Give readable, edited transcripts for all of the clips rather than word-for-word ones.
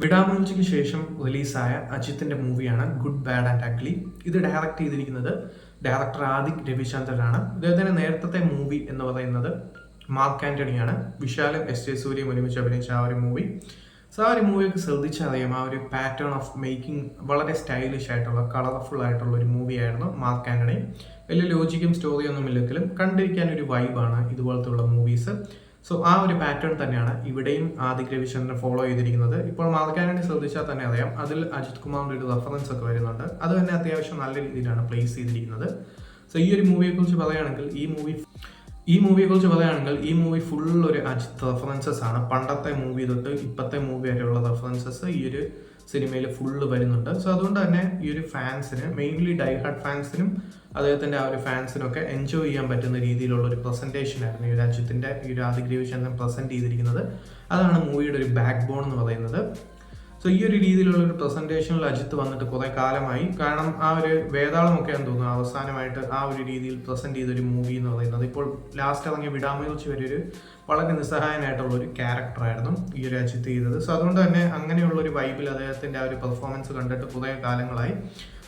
വിടാമുഞ്ചിക്ക് ശേഷം റിലീസായ അജിത്തിന്റെ മൂവിയാണ് ഗുഡ് ബാഡ് ആൻഡ് അഗ്ലി. ഇത് ഡയറക്റ്റ് ചെയ്തിരിക്കുന്നത് ഡയറക്ടർ ആദിക് രവിചന്ദ്രനാണ്. ഇദ്ദേഹത്തിന്റെ നേരത്തെ മൂവി എന്ന് പറയുന്നത് മാർക്ക് ആന്റണിയാണ്. വിശാലും എസ് ജെ സൂര്യയും ഒരുമിച്ച് അഭിനയിച്ച ആ ഒരു മൂവി. സോ ആ ഒരു മൂവിയൊക്കെ ശ്രദ്ധിച്ചറിയാം, ആ ഒരു പാറ്റേൺ ഓഫ് മേക്കിംഗ് വളരെ സ്റ്റൈലിഷ് ആയിട്ടുള്ള കളർഫുൾ ആയിട്ടുള്ള ഒരു മൂവിയായിരുന്നു മാർക്ക് ആന്റണി. വലിയ ലോജിക്കും സ്റ്റോറിയൊന്നും ഇല്ലെങ്കിലും കണ്ടിരിക്കാൻ ഒരു വൈബാണ് ഇതുപോലത്തെ ഉള്ള മൂവീസ്. സോ ആ ഒരു പാറ്റേൺ തന്നെയാണ് ഇവിടെയും ആദിക് രവിചന്ദ്രൻ ഫോളോ ചെയ്തിരിക്കുന്നത്. ഇപ്പോൾ മാർക്ക് ആന്റണി ശ്രദ്ധിച്ചാൽ തന്നെ അറിയാം, അതിൽ അജിത് കുമാറിന്റെ ഒരു റെഫറൻസ് ഒക്കെ വരുന്നുണ്ട്. അത് തന്നെ അത്യാവശ്യം നല്ല രീതിയിലാണ് പ്ലേസ് ചെയ്തിരിക്കുന്നത്. സോ ഈ ഒരു മൂവിയെക്കുറിച്ച് പറയുകയാണെങ്കിൽ ഈ മൂവി ഫുൾ ഒരു അജിത് റെഫറൻസസ് ആണ്. പണ്ടത്തെ മൂവി തൊട്ട് ഇപ്പോഴത്തെ മൂവി വരെയുള്ള റെഫറൻസസ് ഈ ഒരു സിനിമയിൽ ഫുള്ള് വരുന്നുണ്ട്. സോ അതുകൊണ്ട് തന്നെ ഈ ഒരു ഫാൻസിന്, മെയിൻലി ഡൈ ഹാർഡ് ഫാൻസിനും അദ്ദേഹത്തിന്റെ ആ ഒരു ഫാൻസിനൊക്കെ എൻജോയ് ചെയ്യാൻ പറ്റുന്ന രീതിയിലുള്ള ഒരു പ്രസന്റേഷൻ ആയിരുന്നു ഈ ഒരു അജിത്തിന്റെ, ഈ ഒരു ആദിക് രവിചന്ദ്രൻ പ്രസന്റ് ചെയ്തിരിക്കുന്നത്. അതാണ് മൂവിയുടെ ഒരു ബാക്ക് ബോൺ എന്ന് പറയുന്നത്. സോ ഈ ഒരു രീതിയിലുള്ള ഒരു പ്രസന്റേഷനിൽ അജിത്ത് വന്നിട്ട് കുറെ കാലമായി. കാരണം ആ ഒരു വേതാളമൊക്കെയാണെന്ന് തോന്നുന്നു അവസാനമായിട്ട് ആ ഒരു രീതിയിൽ പ്രസന്റ് ചെയ്തൊരു മൂവി എന്ന് പറയുന്നത്. ഇപ്പോൾ ലാസ്റ്റ് ഇറങ്ങിയ വിടാമുയർച്ചി വരെ ഒരു വളരെ നിസ്സഹായനായിട്ടുള്ള ഒരു ക്യാരക്ടറായിരുന്നു ഈ ഒരു അജിത്ത് ചെയ്തത്. സോ അതുകൊണ്ട് തന്നെ അങ്ങനെയുള്ള ഒരു വൈബിൽ അദ്ദേഹത്തിന്റെ ആ ഒരു പെർഫോമൻസ് കണ്ടിട്ട് കുറേ കാലങ്ങളായി.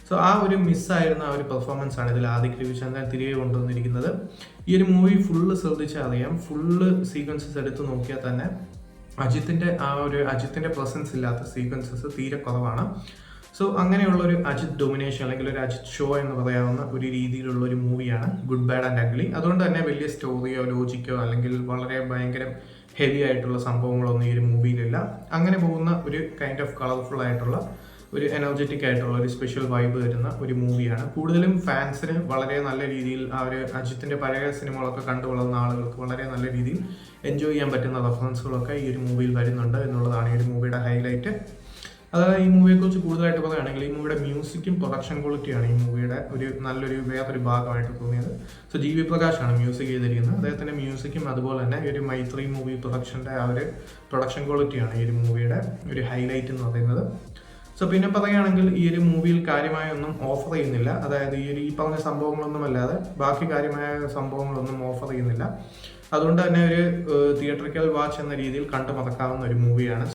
സോ ആ ഒരു മിസ്സായിരുന്ന ആ ഒരു പെർഫോമൻസ് ആണ് ഇതിൽ ആദിക് രവിചന്ദ്രൻ തിരികെ കൊണ്ടുവന്നിരിക്കുന്നത്. ഈ ഒരു മൂവി ഫുള്ള് ശ്രദ്ധിച്ചാൽ അറിയാം, ഫുള്ള് സീക്വൻസസ് എടുത്ത് നോക്കിയാൽ തന്നെ അജിത്തിന്റെ പ്രസൻസ് ഇല്ലാത്ത സീക്വൻസസ് തീരെ കുറവാണ്. സോ അങ്ങനെയുള്ള ഒരു അജിത് ഡൊമിനേഷൻ അല്ലെങ്കിൽ ഒരു അജിത് ഷോ എന്ന് പറയാവുന്ന ഒരു രീതിയിലുള്ള ഒരു മൂവിയാണ് ഗുഡ് ബാഡ് ആൻഡ് അഗ്ലി. അതുകൊണ്ട് തന്നെ വലിയ സ്റ്റോറിയോ ലോജിക്കോ അല്ലെങ്കിൽ വളരെ ഭയങ്കര ഹെവി ആയിട്ടുള്ള സംഭവങ്ങളൊന്നും ഈ ഒരു മൂവിയിലില്ല. അങ്ങനെ പോകുന്ന ഒരു കൈൻഡ് ഓഫ് കളർഫുൾ ആയിട്ടുള്ള ഒരു എനർജറ്റിക് ആയിട്ടുള്ള ഒരു സ്പെഷ്യൽ വൈബ് വരുന്ന ഒരു മൂവിയാണ്. കൂടുതലും ഫാൻസിന് വളരെ നല്ല രീതിയിൽ ആ ഒരു അജിത്തിന്റെ പഴയ സിനിമകളൊക്കെ കണ്ടു വളർന്ന ആളുകൾക്ക് വളരെ നല്ല രീതിയിൽ എൻജോയ് ചെയ്യാൻ പറ്റുന്ന റെഫറൻസുകളൊക്കെ ഈ ഒരു മൂവിയിൽ വരുന്നുണ്ട് എന്നുള്ളതാണ് ഈ ഒരു മൂവിയുടെ ഹൈലൈറ്റ്. അതായത് ഈ മൂവിയെക്കുറിച്ച് കൂടുതലായിട്ട് പറയുകയാണെങ്കിൽ ഈ മൂവിയുടെ മ്യൂസിക്കും പ്രൊഡക്ഷൻ ക്വാളിറ്റിയാണ് ഈ മൂവിയുടെ ഒരു നല്ലൊരു വേറൊരു ഭാഗമായിട്ട് തോന്നിയത്. സോ ജി വി പ്രകാശാണ് മ്യൂസിക് ചെയ്തിരിക്കുന്നത്. അദ്ദേഹത്തിന്റെ മ്യൂസിക്കും അതുപോലെ തന്നെ ഈ ഒരു മൈത്രി മൂവി പ്രൊഡക്ഷന്റെ ആ ഒരു പ്രൊഡക്ഷൻ ക്വാളിറ്റിയാണ് ഈ ഒരു മൂവിയുടെ ഒരു ഹൈലൈറ്റ് എന്ന് പറയുന്നത്. സോ പിന്നെ പറയുകയാണെങ്കിൽ ഈ ഒരു മൂവിയിൽ കാര്യമായ ഒന്നും ഓഫർ ചെയ്യുന്നില്ല. അതായത് ഈ പറഞ്ഞ സംഭവങ്ങളൊന്നും അല്ലാതെ ബാക്കി കാര്യമായ സംഭവങ്ങളൊന്നും ഓഫർ ചെയ്യുന്നില്ല. അതുകൊണ്ട് തന്നെ ഒരു തിയേറ്ററിക്കൽ വാച്ച് എന്ന രീതിയിൽ കണ്ടു മറക്കാവുന്ന ഒരു മൂവിയാണ്.